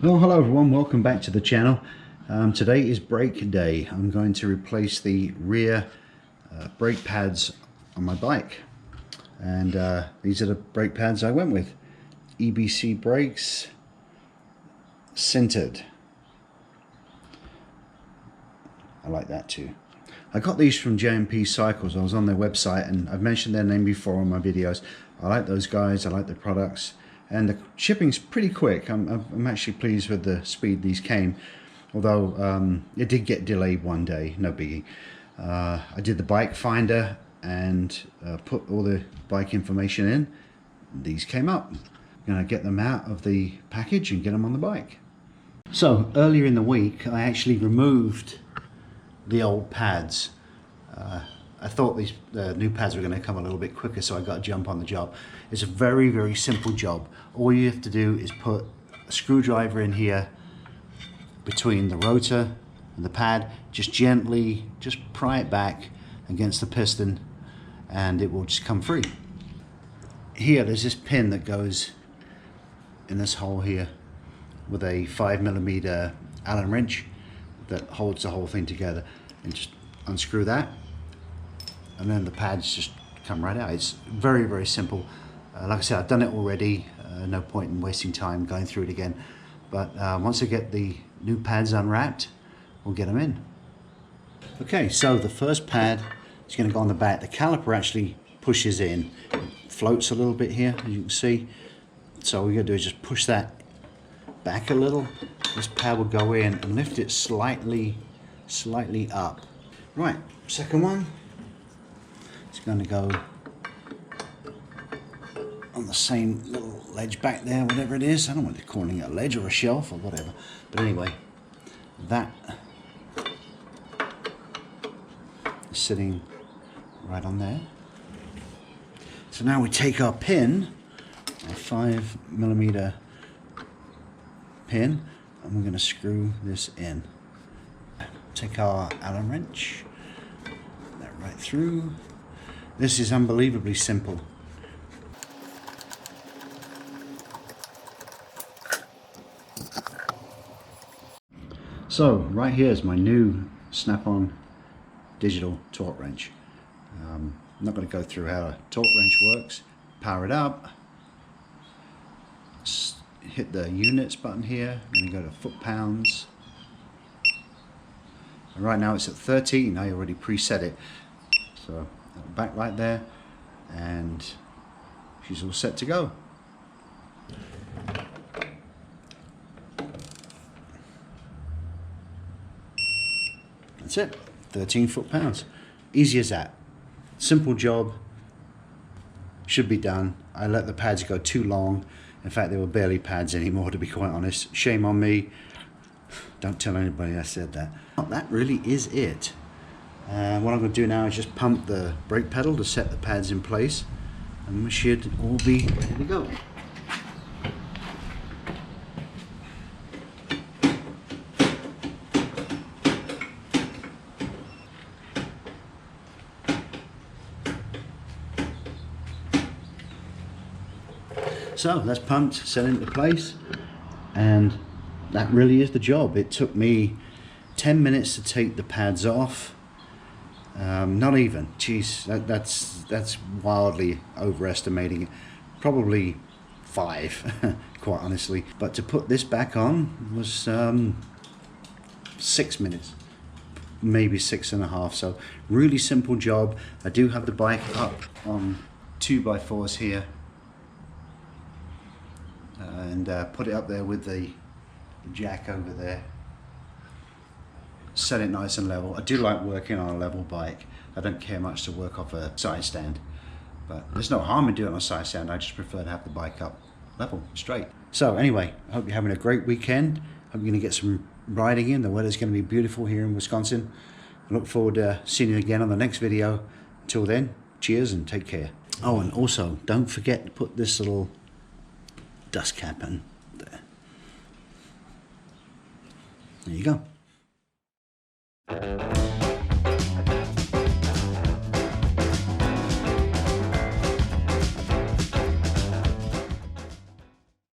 Well, hello everyone, welcome back to the channel. Today is brake day. I'm going to replace the rear brake pads on my bike, and these are the brake pads I went with. EBC brakes, sintered. I like that too. I got these from J&P Cycles. I was on their website and I've mentioned their name before on my videos. I like those guys, I like their products, and the shipping's pretty quick. I'm actually pleased with the speed these came, although it did get delayed one day, no biggie. I did the bike finder and put all the bike information in. These came up. I'm gonna get them out of the package and get them on the bike. So earlier in the week I actually removed the old pads. I thought these new pads were going to come a little bit quicker, so I got to jump on the job. It's a very, very simple job. All you have to do is put a screwdriver in here between the rotor and the pad, just gently pry it back against the piston and it will just come free. Here there's this pin that goes in this hole here with a 5mm Allen wrench that holds the whole thing together, and just unscrew that and then the pads just come right out. It's very, very simple. Like I said, I've done it already, no point in wasting time going through it again, but once I get the new pads unwrapped, we'll get them in. Okay, so the first pad is going to go on the back. The caliper actually pushes in, it floats a little bit here, as you can see, so all we're going to do is just push that back a little. This pad will go in and lift it slightly up. Right, second one, it's going to go on the same little ledge back there, whatever it is. I don't know what they're calling it, a ledge or a shelf or whatever. But anyway, that is sitting right on there. So now we take our pin, our 5mm pin, and we're going to screw this in. Take our Allen wrench, that right through. This is unbelievably simple. So right here is my new snap-on digital torque wrench. I'm not going to go through how a torque wrench works. Power it up, hit the units button here, I'm going to go to foot-pounds. And right now it's at 13, I already preset it. So back right there, and she's all set to go. That's it, 13 foot-pounds. Easy as that. Simple job, should be done. I let the pads go too long. In fact, they were barely pads anymore, to be quite honest. Shame on me. Don't tell anybody I said that. Well, that really is it. What I'm going to do now is just pump the brake pedal to set the pads in place, and we should all be ready to go. So that's pumped, set into place, and that really is the job. It took me 10 minutes to take the pads off. Not even, geez, that's wildly overestimating it. Probably 5, quite honestly. But to put this back on was 6 minutes, maybe 6.5. So really simple job. I do have the bike up on 2x4s here, and put it up there with the jack over there. Set it nice and level. I do like working on a level bike. I don't care much to work off a side stand, but there's no harm in doing it on a side stand. I just prefer to have the bike up level, straight. So anyway, I hope you're having a great weekend. Hope you're going to get some riding in. The weather's going to be beautiful here in Wisconsin. I look forward to seeing you again on the next video. Until then, cheers and take care. Oh, and also don't forget to put this little dust cap in there. There you go.